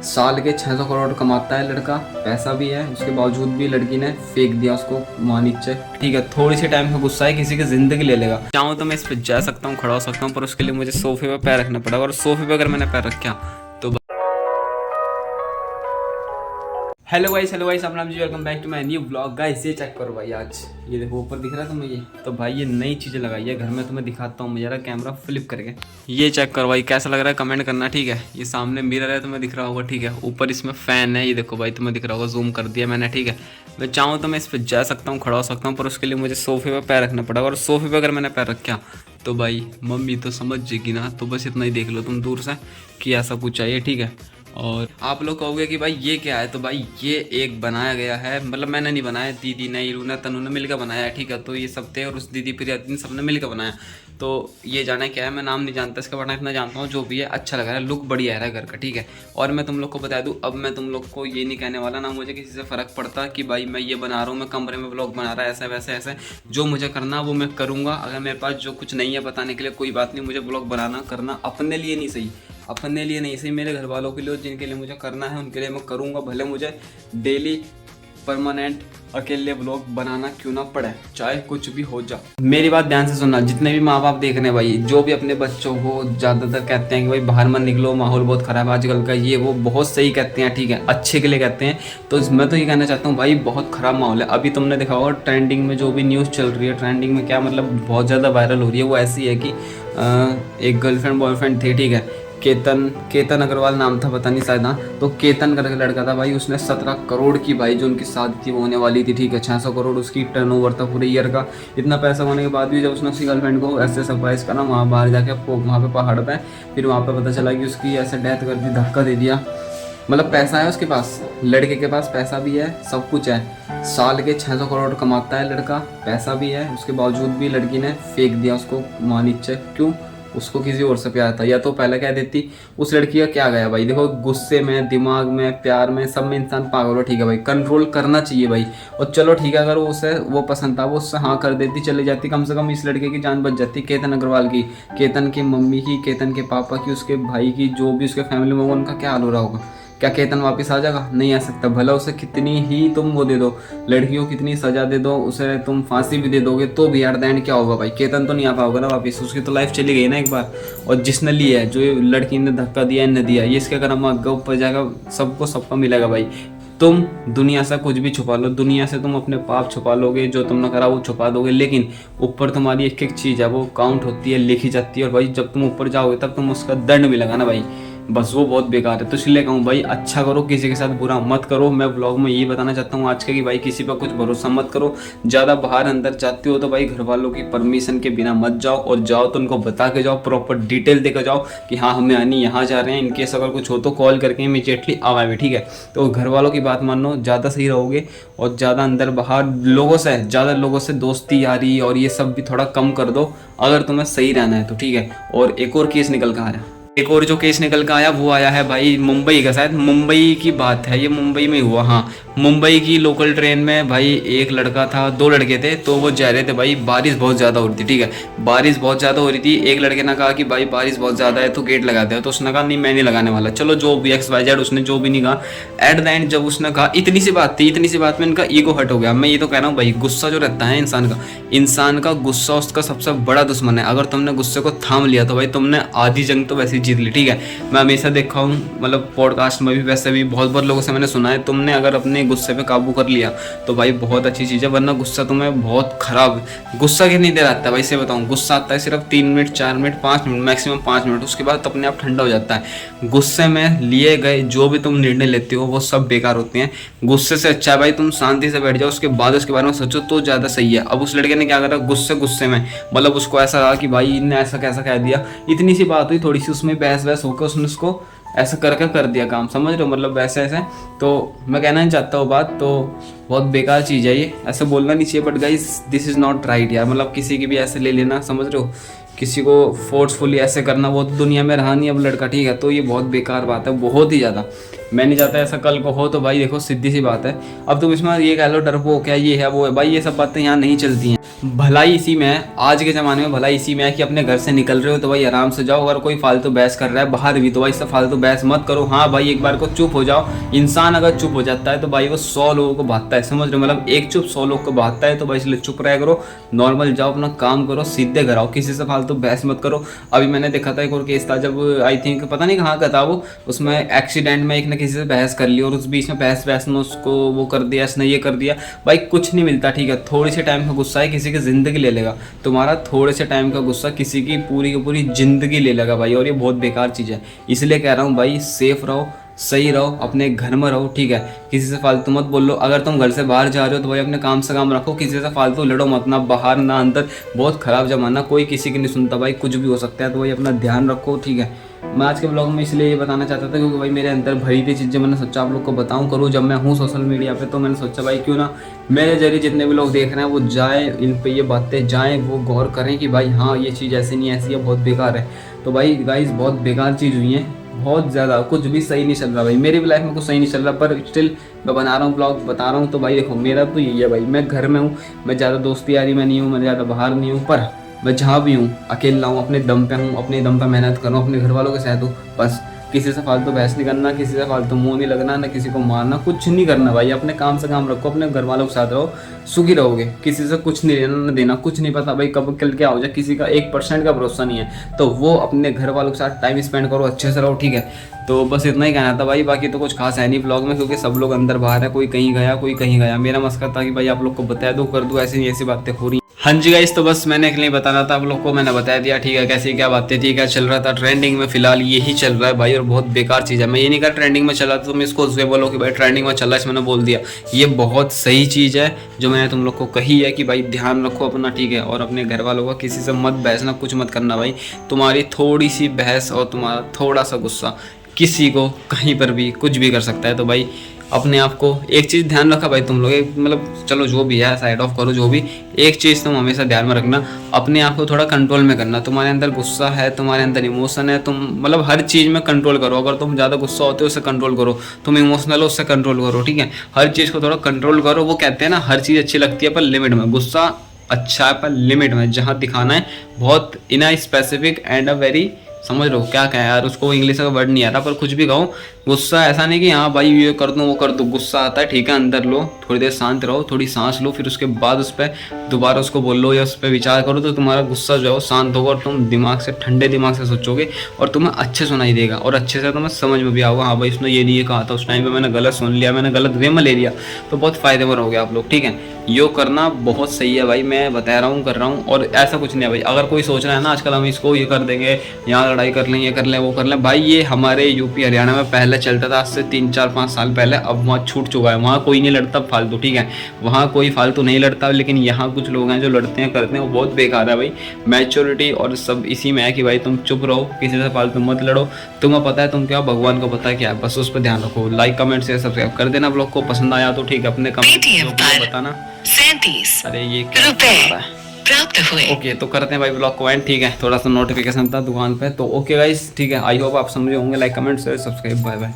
साल के 600 करोड़ कमाता है लड़का, पैसा भी है, उसके बावजूद भी लड़की ने फेंक दिया उसको माँ नीचे। ठीक है, थोड़ी सी टाइम का गुस्सा है, किसी की जिंदगी ले लेगा। चाहूँ तो मैं इस पर जा सकता हूँ, खड़ा हो सकता हूँ, पर उसके लिए मुझे सोफे पे पैर रखना पड़ेगा, और सोफे पे अगर मैंने पैर रखा तो हेलो गाइस अपना जी, welcome back to my new vlog. Guys ये चेक करो भाई, आज ये देखो ऊपर दिख रहा है तुम्हें, ये तो भाई ये नई चीज़ें लगाई है घर में, तुम्हें दिखाता हूँ मैं जरा कैमरा फ्लिप करके। ये चेक करो भाई, कैसा लग रहा है कमेंट करना, ठीक है। ये सामने मिरर है, तुम्हें दिख रहा होगा, ठीक है। ऊपर इसमें फ़ैन है, ये देखो भाई तुम्हें दिख रहा होगा, जूम कर दिया मैंने, ठीक है। मैं चाहूँ तो मैं इस पर जा सकता हूँ, खड़ा हो सकता हूँ, पर उसके लिए मुझे सोफे पर पैर रखना पड़ेगा, और सोफे पर अगर मैंने पैर रखा तो भाई मम्मी तो समझ जाएगी ना। तो बस इतना ही देख लो तुम दूर से कि ऐसा कुछ चाहिए, ठीक है। और आप लोग कहोगे कि भाई ये क्या है, तो भाई ये एक बनाया गया है, मतलब मैंने नहीं बनाया, दीदी ने, इरू ने, तनु ने मिलकर बनाया है, ठीक है। तो ये सब थे, और उस दीदी प्रिया सबने मिलकर बनाया। तो ये जाने क्या है, मैं नाम नहीं जानता इसका, बना इतना जानता हूँ, जो भी है अच्छा लग रहा है, लुक बढ़िया है घर का, ठीक है। और मैं तुम लोग को बता दूँ, अब मैं तुम लोग को ये नहीं कहने वाला, ना मुझे किसी से फ़र्क पड़ता कि भाई मैं ये बना रहा हूँ, मैं कमरे में ब्लॉग बना रहा है, ऐसा वैसे ऐसे जो मुझे करना वो मैं करूँगा। अगर मेरे पास जो कुछ नहीं है बताने के लिए, कोई बात नहीं, मुझे ब्लॉग बनाना करना अपने लिए नहीं सही, अपने लिए नहीं सही, मेरे घर वालों के लिए, जिनके लिए मुझे करना है उनके लिए मैं करूँगा, भले मुझे डेली परमानेंट अकेले ब्लॉग बनाना क्यों ना पड़े, चाहे कुछ भी हो जा। मेरी बात ध्यान से सुनना, जितने भी माँ बाप देख रहे हैं भाई, जो भी अपने बच्चों को ज़्यादातर कहते हैं कि भाई बाहर मत निकलो, माहौल बहुत ख़राब है आजकल का, ये वो बहुत सही कहते हैं, ठीक है, अच्छे के लिए कहते हैं। तो मैं तो ये कहना चाहता हूँ भाई, बहुत ख़राब माहौल है। अभी तुमने देखा होगा ट्रेंडिंग में जो भी न्यूज़ चल रही है, ट्रेंडिंग में क्या मतलब बहुत ज़्यादा वायरल हो रही है, वो ऐसी है कि एक गर्लफ्रेंड बॉयफ्रेंड थे, ठीक है। केतन अग्रवाल नाम था, पता नहीं शायद, हाँ। तो केतन करके लड़का था भाई, उसने 17 करोड़ की भाई जो उनकी शादी थी वो होने वाली थी, ठीक है। 600 करोड़ उसकी टर्नओवर था पूरे ईयर का। इतना पैसा होने के बाद भी जब उसने उसकी गर्लफ्रेंड को ऐसे सरप्राइज करा वहाँ बाहर जाके, वहाँ पे पहाड़ पे, फिर वहाँ पे पता चला कि उसकी ऐसे डेथ कर दी, धक्का दे दिया। मतलब पैसा है उसके पास, लड़के के पास पैसा भी है, सब कुछ है, साल के 600 करोड़ कमाता है लड़का, पैसा भी है, उसके बावजूद भी लड़की ने फेंक दिया उसको माँ नीचे। क्यों? उसको किसी और से प्यार था, या तो पहले कह देती। उस लड़की का क्या गया भाई, देखो गुस्से में, दिमाग में, प्यार में, सब में इंसान पागल हो, ठीक है भाई, कंट्रोल करना चाहिए भाई। और चलो ठीक है, अगर उसे वो पसंद था, वो उससे हाँ कर देती, चली जाती, कम से कम इस लड़के की जान बच जाती, केतन अग्रवाल की, केतन की मम्मी की, केतन के पापा की, उसके भाई की, जो भी उसके फैमिली में, उनका क्या हाल हो रहा होगा। क्या केतन वापस आ जाएगा? नहीं आ सकता। भला उसे कितनी ही तुम वो दे दो, लड़कियों कितनी सजा दे दो, उसे तुम फांसी भी दे दोगे, तो भी एट द एंड क्या होगा भाई, केतन तो नहीं आ पाओगे ना वापस, उसकी तो लाइफ चली गई ना एक बार। और जिसने लिया है, जो लड़की ने धक्का दिया, इनने दिया, ये इसके कर्म आगे ऊपर जाएगा, सबको सबका मिलेगा भाई। तुम दुनिया से कुछ भी छुपा लो, दुनिया से तुम अपने पाप छुपा लोगे, जो तुमने करा वो छुपा दोगे, लेकिन ऊपर तुम्हारी एक एक चीज़ है वो काउंट होती है, लिखी जाती है, और भाई जब तुम ऊपर जाओगे तब तुम उसका दंड मिलेगा ना भाई, बस वो बहुत बेकार है। तो इसलिए कहूँ भाई, अच्छा करो, किसी के साथ बुरा मत करो। मैं ब्लॉग में यही बताना चाहता हूँ आज के, कि भाई किसी पर कुछ भरोसा मत करो। ज़्यादा बाहर अंदर जाते हो तो भाई घर वालों की परमिशन के बिना मत जाओ, और जाओ तो उनको बता के जाओ, प्रॉपर डिटेल देकर जाओ कि हाँ हमें आनी यहाँ जा रहे हैं, इनकेस अगर कुछ हो तो कॉल करके इमीडिएटली आवाए, ठीक है। तो घर वालों की बात मानो, ज़्यादा सही रहोगे। और ज़्यादा अंदर बाहर ज़्यादा लोगों से दोस्ती यारी और ये सब भी थोड़ा कम कर दो, अगर तुम्हें सही रहना है तो, ठीक है। और एक और केस निकल कर आया, एक और जो केस निकल कर आया वो आया है भाई मुंबई का, शायद मुंबई की बात है, ये मुंबई में हुआ, हाँ। मुंबई की लोकल ट्रेन में भाई एक लड़का था, दो लड़के थे, तो वो जा रहे थे भाई, बारिश बहुत ज़्यादा हो रही थी, ठीक है, बारिश बहुत ज़्यादा हो रही थी। एक लड़के ने कहा कि भाई बारिश बहुत ज़्यादा है तो गेट लगा दे, तो उसने कहा नहीं मैं नहीं लगाने वाला, चलो जो भी XYZ उसने जो भी नहीं कहा। एट द एंड जब उसने कहा, इतनी सी बात थी, इतनी सी बात में इनका ईगो हट हो गया। मैं ये तो कह रहा हूँ भाई, गुस्सा जो रहता है इंसान का गुस्सा उसका सबसे बड़ा दुश्मन है। अगर तुमने गुस्से को थाम लिया तो भाई तुमने आधी जंग तो वैसे ही जीत ली, ठीक है। मैं हमेशा देखा हूँ, मतलब पॉडकास्ट में भी, वैसे भी बहुत बहुत लोगों से मैंने सुना है, तुमने अगर अपने गुस्से पे काबू कर लिया तो भाई बहुत अच्छी चीज़ है, वरना गुस्सा तुम्हें बहुत खराब, गुस्सा कितनी देर आता है भाई से बताऊँ, गुस्सा आता है सिर्फ 3 minute, 4 minute, 5 minute, maximum 5 minute, उसके बाद अपने आप ठंडा हो जाता है। गुस्से में लिए गए जो भी तुम निर्णय लेते हो वो सब बेकार होते हैं। गुस्से से अच्छा है भाई तुम शांति से बैठ जाओ, उसके बाद उसके बारे में सोचो तो ज़्यादा सही है। अब उस लड़के ने क्या करा, गुस्से में, मतलब उसको ऐसा रहा कि भाई इनने ऐसा कैसा कह दिया, इतनी सी बात हुई, थोड़ी सी उसमें बहस होकर उसने उसको ऐसा करके कर दिया काम, समझ रहे हो, मतलब ऐसे। तो मैं कहना नहीं चाहता हूँ बात, तो बहुत बेकार चीज़ है ये, ऐसे बोलना नहीं चाहिए, but guys this is not right यार, मतलब किसी की भी ऐसे ले लेना, समझ रहे हो, किसी को फोर्सफुली ऐसे करना, वो तो दुनिया में रहा नहीं अब लड़का, ठीक है। तो ये बहुत बेकार बात है, बहुत ही ज़्यादा। मैं नहीं चाहता ऐसा कल को हो, तो भाई देखो सीधी सी बात है, अब तुम इसमें ये कह लो डरपोक क्या ये है वो है, भाई ये सब बातें यहाँ नहीं चलती हैं। भलाई इसी में है, आज के ज़माने में भलाई इसी में है कि अपने घर से निकल रहे हो तो भाई आराम से जाओ। अगर कोई फालतू बहस कर रहा है बाहर भी तो भाई इससे फालतू बहस मत करो। हाँ भाई एक बार को चुप हो जाओ। इंसान अगर चुप हो जाता है तो भाई वो 100 लोगों को बांटता है, समझ रहे हो? मतलब एक चुप 100 लोग को बांटता है। तो भाई इसलिए चुप रहा करो, नॉर्मल जाओ, अपना काम करो, सीधे घर आओ, किसी से फालतू बहस मत करो। अभी मैंने देखा था एक और केस था, जब आई थिंक पता नहीं कहाँ का था वो, उसमें एक्सीडेंट में एक ने किसी से बहस कर ली और उस बीच में बहस में उसको वो कर दिया, इसने ये कर दिया। भाई कुछ नहीं मिलता, ठीक है? थोड़ी सी टाइम का गुस्सा है किसी की ज़िंदगी ले लेगा। तुम्हारा थोड़े से टाइम का गुस्सा किसी की पूरी ज़िंदगी ले लेगा भाई, और ये बहुत बेकार चीज़ है। इसलिए कह रहा हूँ भाई सेफ रहो, सही रहो, अपने घर में रहो, ठीक है? किसी से फालतू मत बोलो। अगर तुम घर से बाहर जा रहे हो तो भाई अपने काम से काम रखो, किसी से फालतू लड़ो मत, ना बाहर ना अंदर। बहुत ख़राब ज़माना, कोई किसी की नहीं सुनता भाई, कुछ भी हो सकता है। तो भाई अपना ध्यान रखो, ठीक है? मैं आज के ब्लॉग में इसलिए ये बताना चाहता था क्योंकि भाई मेरे अंदर भरी थी चीज़ें, मैंने सोचा आप लोग को बताऊं करूं। जब मैं हूँ सोशल मीडिया पे तो मैंने सोचा भाई क्यों ना मेरे जरिए जितने भी लोग देख रहे हैं वो जाएँ, इन पे ये बातें जाएँ, वो गौर करें कि भाई हाँ ये चीज़ ऐसी नहीं ऐसी है, बहुत बेकार है। तो भाई गाइस बहुत बेकार चीज़ हुई है, बहुत ज़्यादा, कुछ भी सही नहीं चल रहा भाई। मेरी भी लाइफ में कुछ सही नहीं चल रहा, पर स्टिल मैं बना रहा हूँ ब्लॉग, बता रहा हूँ। तो भाई देखो मेरा तो यही है भाई, मैं घर में हूँ, मैं ज़्यादा दोस्ती यारी में नहीं हूँ, मैं ज़्यादा बाहर नहीं हूँ, पर मैं जहाँ भी हूँ अकेला हूँ, अपने दम पे हूँ, अपने दम पे मेहनत कर रहा हूँ, अपने घर वालों के साथ हूँ। बस किसी से फालतू बहस नहीं करना, किसी से फालतू मुंह नहीं लगना, ना किसी को मारना, कुछ नहीं करना भाई। अपने काम से काम रखो, अपने घर वालों के साथ रहो, सुखी रहोगे। किसी से कुछ नहीं लेना न देना, कुछ नहीं पता भाई कब कल क्या हो जाए, किसी का 1% का भरोसा नहीं है। तो वो अपने घर वालों के साथ टाइम स्पेंड करो, अच्छे से रहो, ठीक है? तो बस इतना ही कहना था भाई, बाकी तो कुछ खास है नहीं ब्लॉग में, क्योंकि सब लोग अंदर बाहर है, कोई कहीं गया कोई कहीं गया। मेरा मकसद था कि भाई आप लोग को बता दूँ, कर दूँ, ऐसी ऐसी बातें हो रही। हाँ जी गाइस, तो बस मैंने इसलिए बताना था आप लोग को, मैंने बता दिया, ठीक है? कैसी क्या बातें थी, क्या चल रहा था ट्रेंडिंग में, फिलहाल यही चल रहा है भाई, और बहुत बेकार चीज़ है। मैं ये नहीं कहा ट्रेंडिंग में चला तो तुम इसको उससे बोलो कि भाई ट्रेंडिंग में चल रहा है, मैंने बोल दिया। ये बहुत सही चीज़ है जो मैंने तुम लोग को कही है कि भाई ध्यान रखो अपना, ठीक है? और अपने घर वालों का किसी से मत बहसना, कुछ मत करना भाई। तुम्हारी थोड़ी सी बहस और तुम्हारा थोड़ा सा गुस्सा किसी को कहीं पर भी कुछ भी कर सकता है। तो भाई अपने आप को एक चीज़ ध्यान रखा भाई तुम लोग, मतलब चलो जो भी है साइड ऑफ करो, जो भी एक चीज़ तुम हमेशा ध्यान में रखना, अपने आप को थोड़ा कंट्रोल में करना। तुम्हारे अंदर गुस्सा है, तुम्हारे अंदर इमोशन है, तुम मतलब हर चीज़ में कंट्रोल करो। अगर तुम ज़्यादा गुस्सा होते हो उससे कंट्रोल करो, तुम इमोशनल हो उससे कंट्रोल करो, ठीक है? हर चीज़ को थोड़ा कंट्रोल करो। वो कहते हैं ना हर चीज़ अच्छी लगती है पर लिमिट में। गुस्सा अच्छा है पर लिमिट में, जहाँ दिखाना है बहुत in a specific and a very, समझ लो क्या कहें यार उसको, इंग्लिश का वर्ड नहीं आ रहा, पर कुछ भी कहो। गुस्सा ऐसा नहीं कि हाँ भाई ये कर दूँ वो कर दूँ, गुस्सा आता है, ठीक है? अंदर लो, थोड़ी देर शांत रहो, थोड़ी सांस लो, फिर उसके बाद उस पर दोबारा उसको बोलो या उस पर विचार करो, तो तुम्हारा गुस्सा जो है वो शांत होगा और तुम दिमाग से, ठंडे दिमाग से सोचोगे और तुम्हें अच्छे सुनाई देगा और अच्छे से तुम्हें समझ में भी आएगा, हाँ भाई इसने ये नहीं कहा था उस टाइम पे, मैंने गलत सुन लिया, मैंने गलत वे में ले लिया। तो बहुत फ़ायदेमंद हो गया आप लोग, ठीक है? योग करना बहुत सही है भाई, मैं बता रहा हूँ, कर रहा हूँ, और ऐसा कुछ नहीं है भाई। अगर कोई सोच रहा है ना आजकल हम इसको ये कर देंगे, यहाँ लड़ाई कर लें, ये कर लें, वो कर लें, भाई ये हमारे यूपी हरियाणा में पहले चलता था, आज से 3-4-5 साल पहले। अब वहाँ छूट चुका है, वहाँ कोई नहीं लड़ता फालतू, ठीक है? वहाँ कोई फालतू नहीं लड़ता, लेकिन यहाँ कुछ लोग हैं जो लड़ते हैं, करते हैं, वो बहुत बेकार है भाई। मैच्योरिटी और सब इसी में है कि भाई तुम चुप रहो, किसी से फालतू मत लड़ो। तुम्हें पता है तुम क्या, भगवान को पता है क्या है, बस उस पर ध्यान रखो। लाइक कमेंट शेयर सब्सक्राइब कर देना ब्लॉग को, पसंद आया तो ठीक है? अपने कमेंट बताना। 37 अरे ये क्या प्राप्त हुए। ओके, तो करते हैं भाई ब्लॉग को एंड, ठीक है? थोड़ा सा नोटिफिकेशन था दुकान पे, तो ओके गाइस, ठीक है? आई होप आप समझे होंगे। Like comment share subscribe, bye bye.